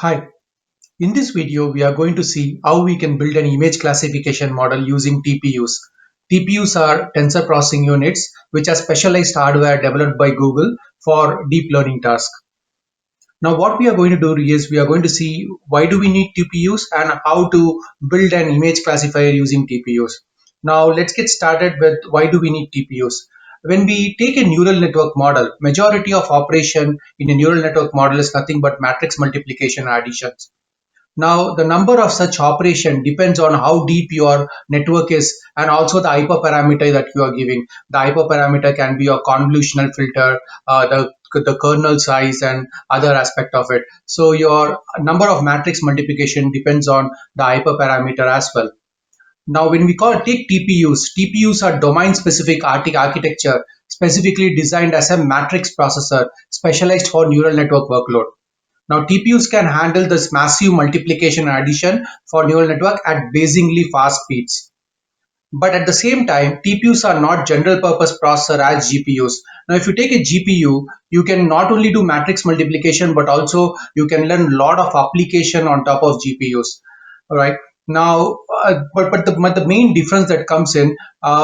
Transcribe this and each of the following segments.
Hi, in this video we are going to see how we can build an image classification model using TPUs. TPUs are tensor processing units which are specialized hardware developed by Google for deep learning tasks. Now what we are going to do is we are going to see why do we need TPUs and how to build an image classifier using TPUs. Now let's get started with why do we need TPUs. When we take a neural network model, majority of operation in a neural network model is nothing but matrix multiplication and additions. Now, the number of such operation depends on how deep your network is and also the hyperparameter that you are giving. The hyperparameter can be a convolutional filter, the kernel size and other aspect of it. So your number of matrix multiplication depends on the hyperparameter as well. Now, when we take TPUs, TPUs are domain specific architecture specifically designed as a matrix processor specialized for neural network workload. Now, TPUs can handle this massive multiplication and addition for neural network at blazingly fast speeds. But at the same time, TPUs are not general purpose processor as GPUs. Now, if you take a GPU, you can not only do matrix multiplication, but also you can learn a lot of application on top of GPUs. All right. Now, but the main difference that comes in,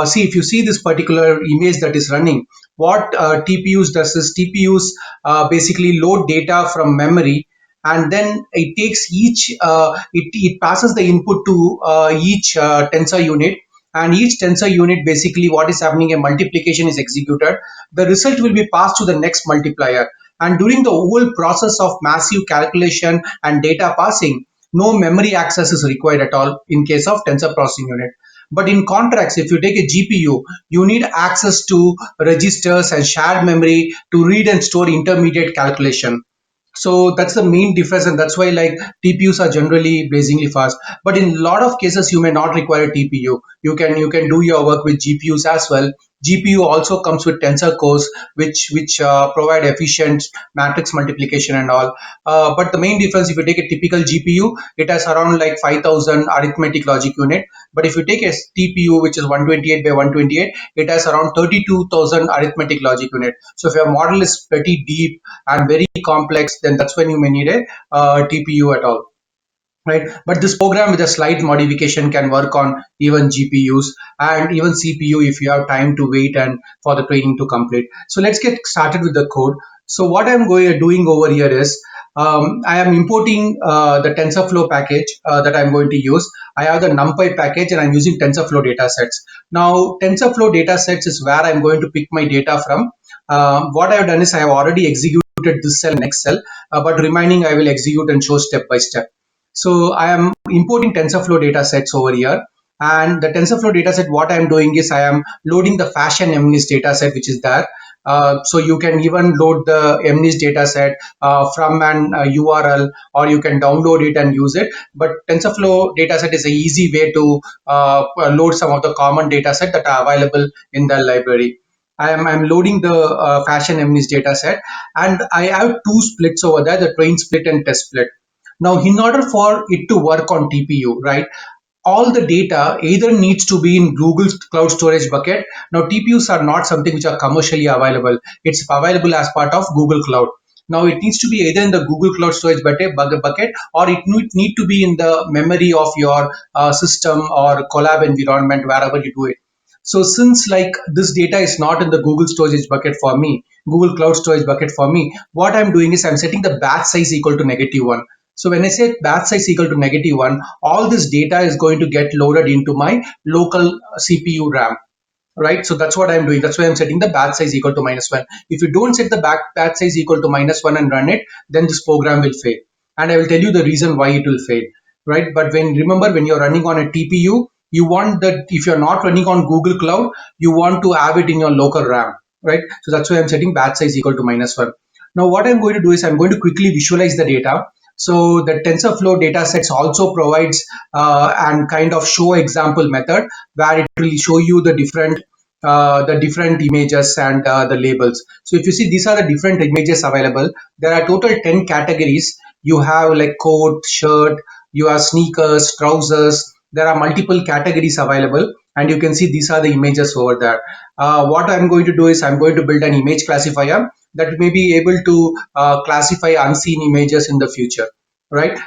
see if you see this particular image that is running, what TPUs does is TPUs basically load data from memory, and then it takes it passes the input to each tensor unit, and each tensor unit basically what is happening, a multiplication is executed, the result will be passed to the next multiplier, and during the whole process of massive calculation and data passing, no memory access is required at all in case of tensor processing unit. But in contrast, if you take a GPU, you need access to registers and shared memory to read and store intermediate calculation. So that's the main difference, and that's why like TPUs are generally blazingly fast. But in a lot of cases you may not require TPU. You can do your work with GPUs as well. GPU also comes with tensor cores which provide efficient matrix multiplication and all. But the main difference, if you take a typical GPU, it has around like 5,000 arithmetic logic unit. But if you take a TPU which is 128 by 128, it has around 32,000 arithmetic logic unit. So if your model is pretty deep and very complex, then that's when you may need a TPU at all. Right, but this program with a slight modification can work on even GPUs and even CPU if you have time to wait and for the training to complete. So let's get started with the code. So what I'm doing over here is I am importing the TensorFlow package that I'm going to use. I have the NumPy package and I'm using TensorFlow datasets. Now TensorFlow datasets is where I'm going to pick my data from. What I've done is I have already executed this cell, next cell, but remaining I will execute and show step by step. So I am importing TensorFlow data sets over here. And the TensorFlow dataset, what I'm doing is I am loading the fashion MNIST dataset, which is there. So you can even load the MNIST dataset from an URL, or you can download it and use it. But TensorFlow dataset is a easy way to load some of the common dataset that are available in the library. I'm loading the fashion MNIST dataset, and I have two splits over there: the train split and test split. Now, in order for it to work on TPU, right, all the data either needs to be in Google Cloud Storage bucket. Now, TPUs are not something which are commercially available. It's available as part of Google Cloud. Now, it needs to be either in the Google Cloud Storage bucket, or it need to be in the memory of your system or collab environment, wherever you do it. So since like this data is not in the Google Storage bucket for me, Google Cloud Storage bucket for me, what I'm doing is I'm setting the batch size equal to -1. So when I say batch size equal to -1, all this data is going to get loaded into my local CPU RAM. Right, so that's what I'm doing. That's why I'm setting the batch size equal to -1. If you don't set the batch size equal to -1 and run it, then this program will fail. And I will tell you the reason why it will fail. Right, but remember when you're running on a TPU, you want that if you're not running on Google Cloud, you want to have it in your local RAM. Right, so that's why I'm setting batch size equal to -1. Now what I'm going to do is I'm going to quickly visualize the data. So the TensorFlow datasets also provides and kind of show example method where it will show you the different images and the labels. So if you see, these are the different images available. There are total 10 categories. You have like coat, shirt, you have sneakers, trousers. There are multiple categories available, and you can see these are the images over there. What I'm going to do is I'm going to build an image classifier that may be able to classify unseen images in the future. right?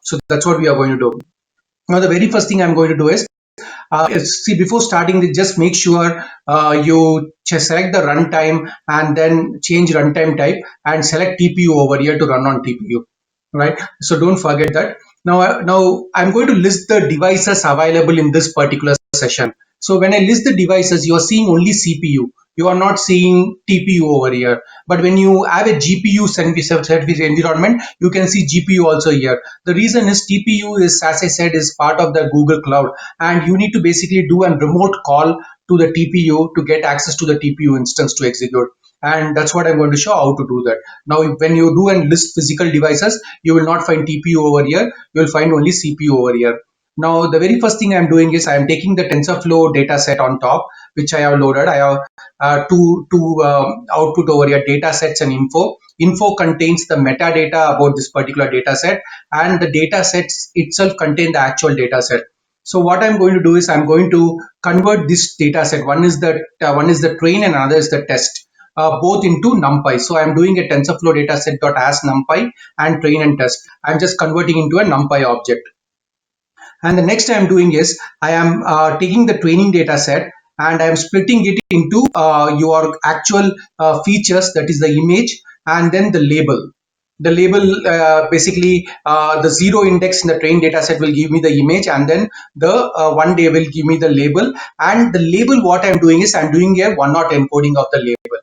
So that's what we are going to do. Now, the very first thing I'm going to do is see, before starting, just make sure you just select the runtime and then change runtime type and select TPU over here to run on TPU, right? So don't forget that. Now I'm going to list the devices available in this particular session. So when I list the devices, you are seeing only CPU. You are not seeing TPU over here. But when you have a GPU service environment, you can see GPU also here. The reason is TPU is, as I said, is part of the Google Cloud, and you need to basically do a remote call to the TPU to get access to the TPU instance to execute. And that's what I'm going to show how to do that. Now, when you do and list physical devices, you will not find TPU over here. You will find only CPU over here. Now, the very first thing I'm doing is I'm taking the TensorFlow data set on top, which I have loaded. I have two output over here, data sets and info. Info contains the metadata about this particular data set, and the data sets itself contain the actual data set. So what I'm going to do is I'm going to convert this data set. One is the train and another is the test, both into NumPy. So I'm doing a TensorFlow dataset dot as NumPy and train and test. I'm just converting into a NumPy object. And the next I'm doing is I am taking the training data set and I am splitting it into your actual features, that is the image, and then the label. The label, basically, the zero index in the train data set will give me the image, and then the one day will give me the label. And the label, what I'm doing is I'm doing a one not encoding of the label.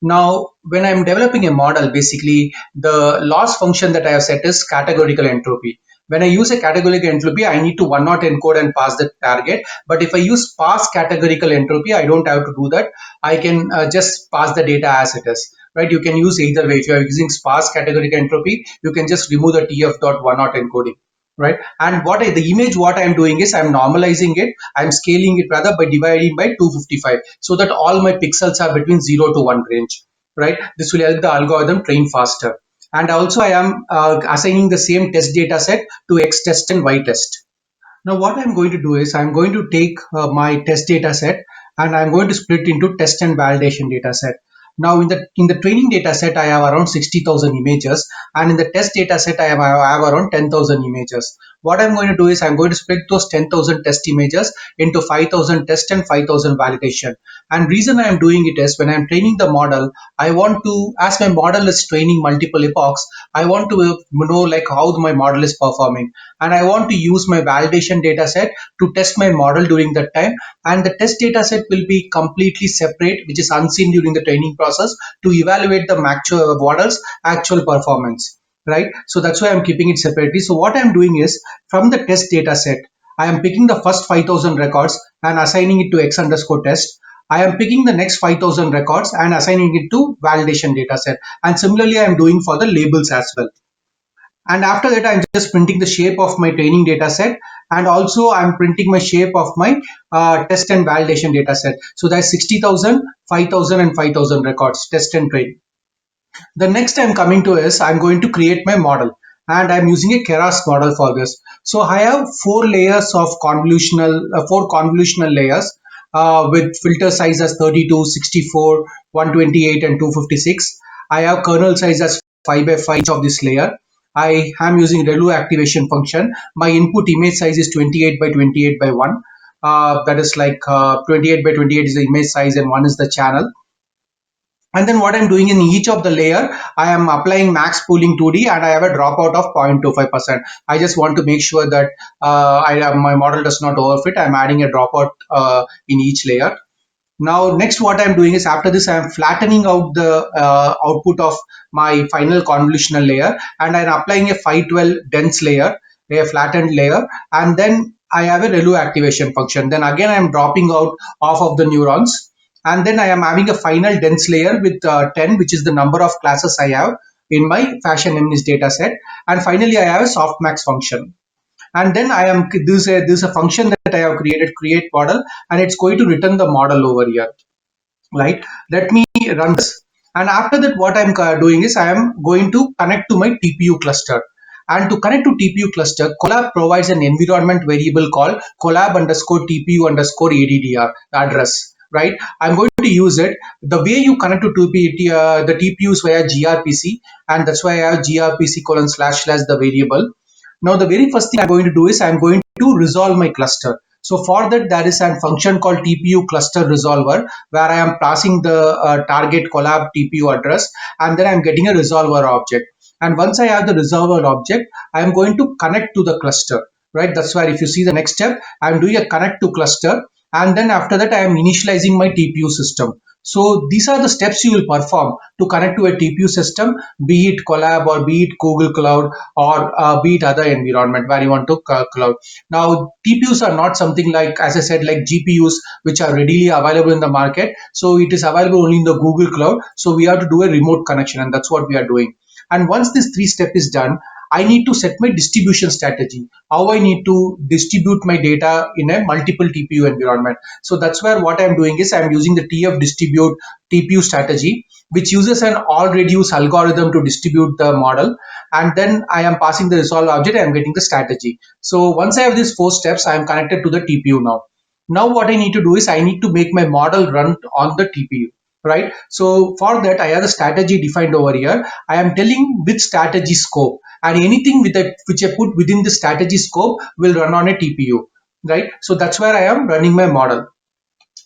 Now, when I'm developing a model, basically the loss function that I have set is categorical entropy. When I use a categorical entropy, I need to one not encode and pass the target. But if I use pass categorical entropy, I don't have to do that. I can just pass the data as it is. Right? You can use either way. If you are using sparse categorical entropy, you can just remove the tf dot one not encoding. Right? And the image, what I'm doing is I'm normalizing it. I'm scaling it rather by dividing by 255, so that all my pixels are between 0 to 1 range. Right? This will help the algorithm train faster. And also I am assigning the same test data set to X test and Y test. Now what I'm going to do is I'm going to take my test data set and I'm going to split into test and validation data set. Now in the training data set, I have around 60,000 images, and in the test data set, I have around 10,000 images. What I'm going to do is I'm going to split those 10,000 test images into 5,000 test and 5,000 validation. And reason I am doing it is when I'm training the model, I want to, as my model is training multiple epochs, I want to know like how my model is performing, and I want to use my validation data set to test my model during that time. And the test data set will be completely separate, which is unseen during the training process, to evaluate the model's actual performance. Right? So that's why I'm keeping it separately. So what I'm doing is from the test data set, I am picking the first 5,000 records and assigning it to X underscore test. I am picking the next 5,000 records and assigning it to validation data set. And similarly, I am doing for the labels as well. And after that, I'm just printing the shape of my training data set, and also I'm printing my shape of my test and validation data set. So that's 60,000, 5,000, and 5,000 records, test and train. The next I'm coming to is I'm going to create my model, and I'm using a Keras model for this. So I have four convolutional layers with filter size as 32, 64, 128, and 256. I have kernel size as 5 by 5 each of this layer. I am using ReLU activation function. My input image size is 28 by 28 by 1. That is like 28 by 28 is the image size and 1 is the channel. And then what I'm doing in each of the layer, I am applying max pooling 2D, and I have a dropout of 0.25%. I just want to make sure that my model does not overfit. I'm adding a dropout in each layer. Now, next what I'm doing is after this, I'm flattening out the output of my final convolutional layer, and I'm applying a 512 dense layer, a flattened layer, and then I have a ReLU activation function. Then again, I'm dropping out half of the neurons, and then I am having a final dense layer with 10, which is the number of classes I have in my fashion MNIST data set. And finally, I have a softmax function. And then I am this is a function that I have created, create model, and it's going to return the model over here. Right? Let me run this. And after that, what I'm doing is I am going to connect to my TPU cluster. And to connect to TPU cluster, Colab provides an environment variable called collab underscore TPU underscore ADDR address. right? I'm going to use it. The way you connect to the TPU is via gRPC, and that's why I have gRPC colon slash slash the variable. Now, the very first thing I'm going to do is I'm going to resolve my cluster. So for that, there is a function called TPU cluster resolver, where I am passing the target collab TPU address, and then I'm getting a resolver object. And once I have the resolver object, I'm going to connect to the cluster, right? That's where if you see the next step, I'm doing a connect to cluster, and then after that, I am initializing my TPU system. So these are the steps you will perform to connect to a TPU system, be it Colab or be it Google Cloud or be it other environment where you want to cloud. Now, TPUs are not something like, as I said, like GPUs, which are readily available in the market. So it is available only in the Google Cloud. So we have to do a remote connection, and that's what we are doing. And once this three step is done, I need to set my distribution strategy, how I need to distribute my data in a multiple TPU environment. So that's where what I'm doing is I'm using the TF distribute TPU strategy, which uses an all reduce algorithm to distribute the model. And then I am passing the resolve object, I'm getting the strategy. So once I have these four steps, I am connected to the TPU now. Now what I need to do is I need to make my model run on the TPU, right? So for that, I have the strategy defined over here. I am telling which strategy scope, and anything with that which I put within the strategy scope will run on a TPU, right? So that's where I am running my model.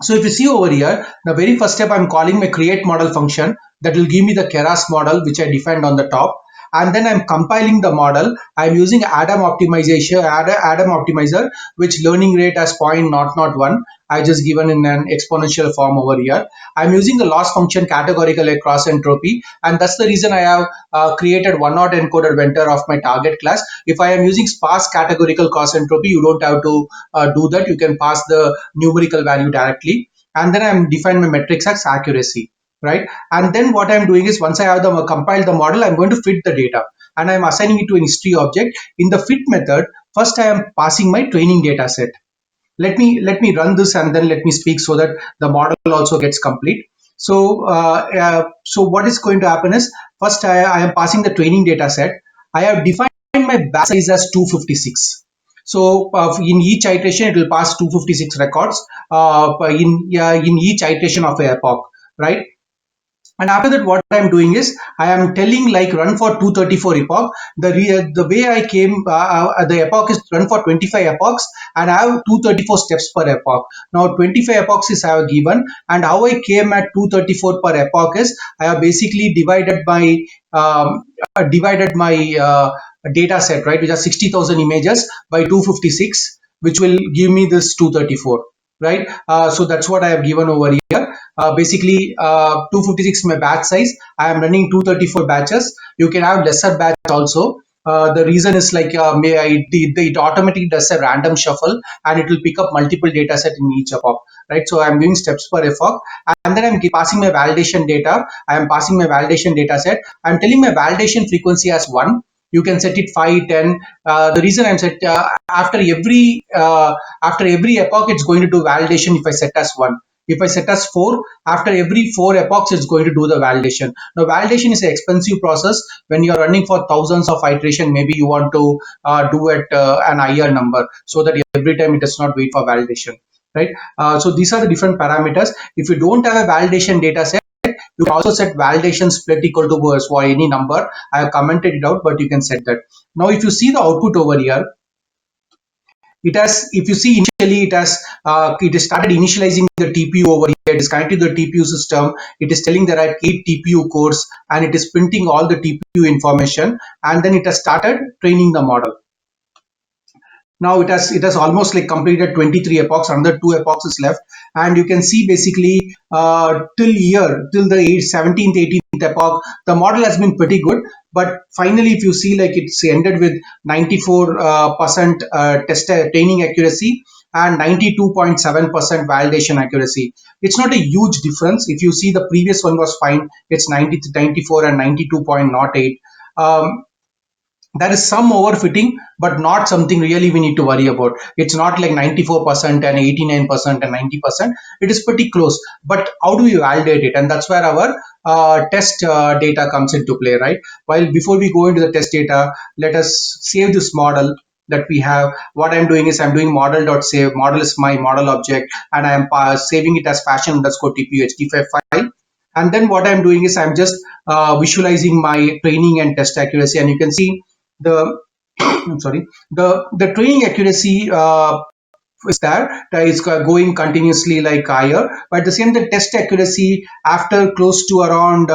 So if you see over here, the very first step, I'm calling my create model function that will give me the Keras model, which I defined on the top. And then I'm compiling the model. I'm using Adam optimizer, which learning rate as 0.001. I just given in an exponential form over here. I'm using the loss function categorical cross entropy, and that's the reason I have created one not encoded vector of my target class. If I am using sparse categorical cross entropy, you don't have to do that. You can pass the numerical value directly, and then I'm define my metrics as accuracy, right? And then what I'm doing is once I have the compiled the model, I'm going to fit the data, and I'm assigning it to an history object. In the fit method, first I am passing my training data set. Let me run this, and then let me speak so that the model also gets complete. So what is going to happen is first I am passing the training data set. I have defined my batch size as 256. So in each iteration, it will pass 256 records in each iteration of a epoch, right? And after that, what I'm doing is I am telling like run for 234 epoch. The way I came, the epoch is run for 25 epochs, and I have 234 steps per epoch. Now 25 epochs is I have given, and how I came at 234 per epoch is I have basically um, divided my data set, right, which are 60,000 images by 256, which will give me this 234, right? So that's what I have given over here. Basically, 256 my batch size. I am running 234 batches. You can have lesser batch also. The reason is like it automatically does a random shuffle, and it will pick up multiple data set in each epoch, right? So I'm doing steps per epoch, and then I'm passing my validation data. I am passing my validation data set. I'm telling my validation frequency as 1. You can set it 5, 10. The reason I'm set after every epoch, it's going to do validation if I set as 1. If I set as 4, after every 4 epochs, it's going to do the validation. Now, validation is an expensive process. When you're running for thousands of iteration, maybe you want to do it an higher number so that every time it does not wait for validation, right? So these are the different parameters. If you don't have a validation data set, you can also set validation split equal to for any number. I have commented it out, but you can set that. Now, if you see the output over here, it has, if you see initially, it has started initializing the TPU over here. It is connected to the TPU system. It is telling there are 8 TPU cores, and it is printing all the TPU information, and then it has started training the model. Now it has almost like completed 23 epochs. Another 2 epochs is left, and you can see basically till the 17th 18th epoch, the model has been pretty good. But finally, if you see, like, it's ended with 94% test training accuracy and 92.7% validation accuracy. It's not a huge difference. If you see, the previous one was fine. It's 90 to 94 and 92.08. There is some overfitting, but not something really we need to worry about. It's not like 94% and 89% and 90%. It is pretty close. But how do we validate it? And that's where our test data comes into play, right? While before we go into the test data, let us save this model. that we have. What I'm doing is I'm doing model.save. Model is my model object, and I am saving it as fashion underscore tpuhd file. And then what I'm doing is I'm just visualizing my training and test accuracy, and you can see the I'm sorry, the training accuracy is there. It's going continuously like higher, but at the same the test accuracy after close to around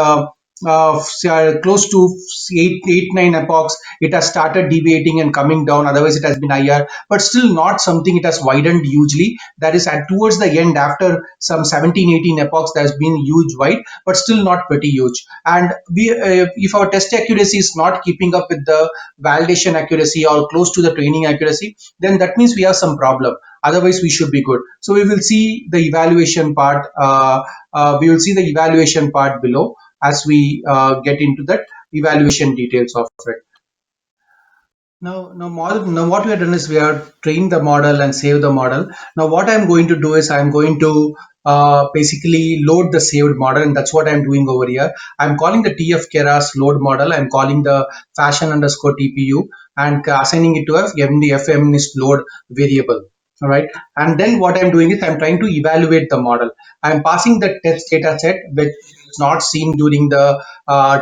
close to 8 9 epochs, it has started deviating and coming down. Otherwise it has been higher, but still not something it has widened hugely. That is at towards the end, after some 17 18 epochs, there's been huge wide, but still not pretty huge. And we if our test accuracy is not keeping up with the validation accuracy or close to the training accuracy, then that means we have some problem. Otherwise we should be good. So we will see the evaluation part. We will see the evaluation part below as we get into that evaluation details of it. Now what we have done is we have trained the model and saved the model. Now what I'm going to do is I'm going to basically load the saved model, and that's what I'm doing over here. I'm calling the TF Keras load model. I'm calling the fashion underscore TPU and assigning it to a FMNIST load variable. All right. And then what I'm doing is I'm trying to evaluate the model. I'm passing the test data set, which is not seen during the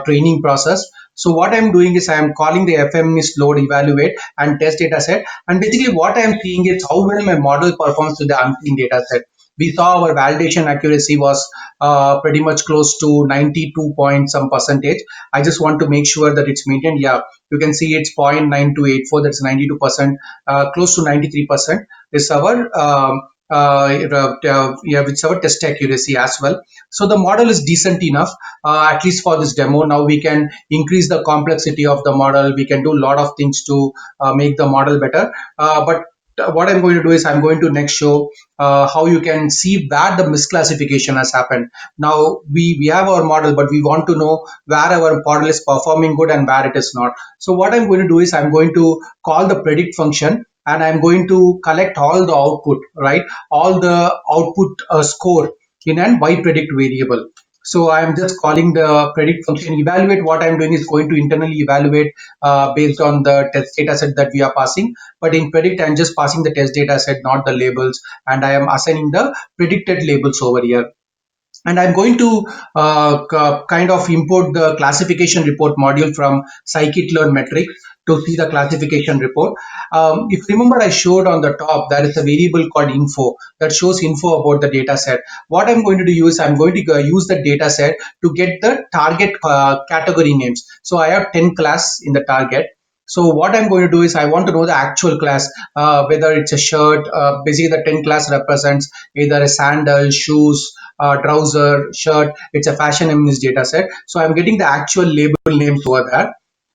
training process. So what I'm doing is I'm calling the FMNIST load evaluate and test data set. And basically what I'm seeing is how well my model performs with the unclean data set. We saw our validation accuracy was pretty much close to 92 point some percentage. I just want to make sure that it's maintained. Yeah, you can see it's 0.9284, that's 92%, close to 93% is our yeah, it's our test accuracy as well. So the model is decent enough, at least for this demo. Now we can increase the complexity of the model. We can do a lot of things to make the model better. But what I'm going to do is I'm going to next show how you can see where the misclassification has happened. Now we have our model, but we want to know where our model is performing good and where it is not. So what I'm going to do is I'm going to call the predict function, and I'm going to collect all the output, right? All the output score in an y predict variable. So I'm just calling the predict function evaluate. What I'm doing is going to internally evaluate based on the test data set that we are passing. But in predict, I'm just passing the test data set, not the labels, and I am assigning the predicted labels over here. And I'm going to kind of import the classification report module from scikit-learn metrics to see the classification report. If you remember, I showed on the top there is a variable called info that shows info about the data set. What I'm going to do is I'm going to use the data set to get the target category names. So I have 10 class in the target. So what I'm going to do is I want to know the actual class, whether it's a shirt. Basically, the 10 class represents either a sandal, shoes, trouser, shirt. It's a fashion MNIST data set. So I'm getting the actual label names over there.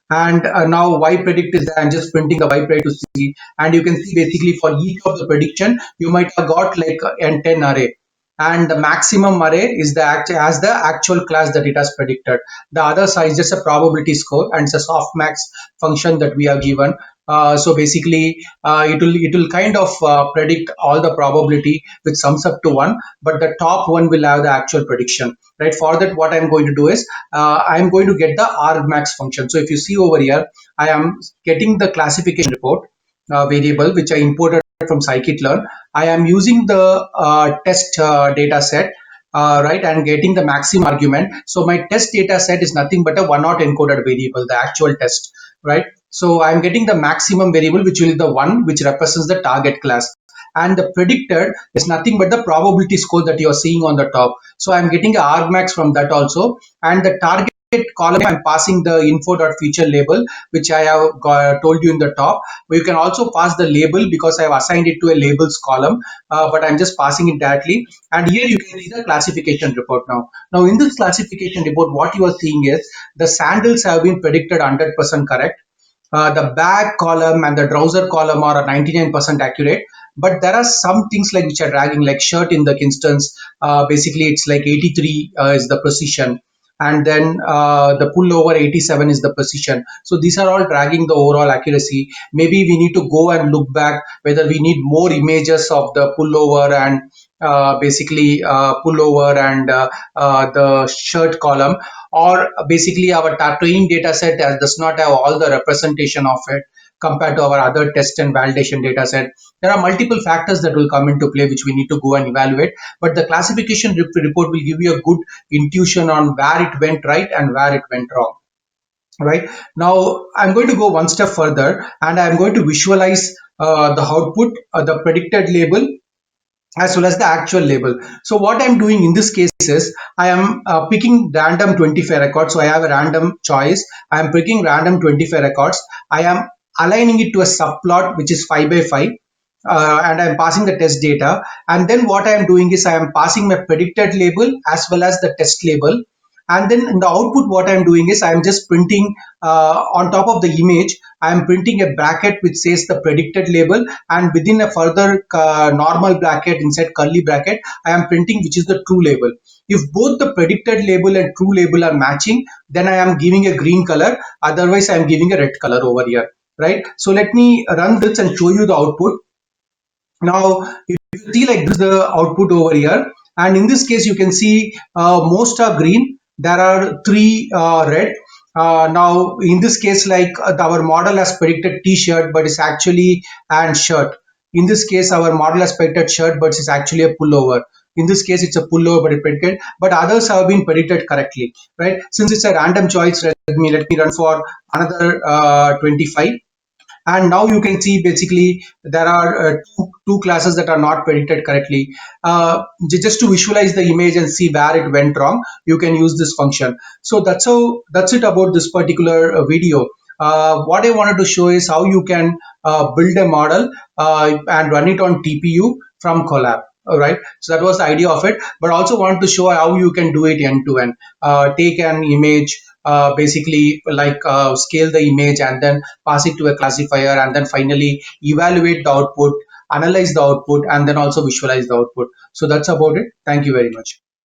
And now y predict is there. I'm just printing the y predict to see. And you can see basically for each of the prediction, you might have got like an 10 array. And the maximum array is as the actual class that it has predicted. The other side is just a probability score, and it's a softmax function that we have given. So basically, it will kind of predict all the probability which sums up to 1, but the top one will have the actual prediction. Right. For that, what I'm going to do is I'm going to get the argmax function. So if you see over here, I am getting the classification report variable which I imported from scikit-learn. I am using the test data set, right, and getting the maximum argument. So my test data set is nothing but a one-not encoded variable, the actual test, right? So I'm getting the maximum variable, which will be the one which represents the target class. And the predicted is nothing but the probability score that you're seeing on the top. So I'm getting a argmax from that also. And the target column, I'm passing the info.feature label, which I have told you in the top. But you can also pass the label because I have assigned it to a labels column, but I'm just passing it directly. And here you can see the classification report now. Now in this classification report, what you are seeing is the sandals have been predicted 100% correct. The bag column and the trouser column are 99% accurate, but there are some things like which are dragging, like shirt in the instance. Basically, it's like 83 is the precision, and then the pullover 87 is the precision. So these are all dragging the overall accuracy. Maybe we need to go and look back whether we need more images of the pullover and basically pullover and the shirt column, or basically our training data set does not have all the representation of it. compared to our other test and validation data set. There are multiple factors that will come into play which we need to go and evaluate, but the classification report will give you a good intuition on where it went right and where it went wrong. Right now, I'm going to go one step further and I'm going to visualize the output, the predicted label, as well as the actual label. So what I'm doing in this case is I am picking random 25 records. So I have a random choice. I am picking random 25 records. I am aligning it to a subplot which is 5 by 5. And I'm passing the test data. And then what I am doing is I am passing my predicted label as well as the test label. And then in the output, what I'm doing is I'm just printing on top of the image, I'm printing a bracket which says the predicted label, and within a further normal bracket inside curly bracket, I am printing which is the true label. If both the predicted label and true label are matching, then I am giving a green color. Otherwise, I am giving a red color over here. Right. So let me run this and show you the output. Now, if you see like this, the output over here, and in this case, you can see most are green. There are three red. Now, in this case, like our model has predicted T-shirt, but it's actually and shirt. In this case, our model has predicted shirt, but it's actually a pullover. In this case, it's a pullover, but it predicted, but others have been predicted correctly, right? Since it's a random choice, let me run for another 25. And now you can see basically there are two classes that are not predicted correctly. Just to visualize the image and see where it went wrong, you can use this function. So that's it about this particular video. What I wanted to show is how you can build a model and run it on TPU from Colab. All right, so that was the idea of it, but also wanted to show how you can do it end to end. Take an image, basically like scale the image and then pass it to a classifier, and then finally evaluate the output, analyze the output, and then also visualize the output. So that's about it. Thank you very much.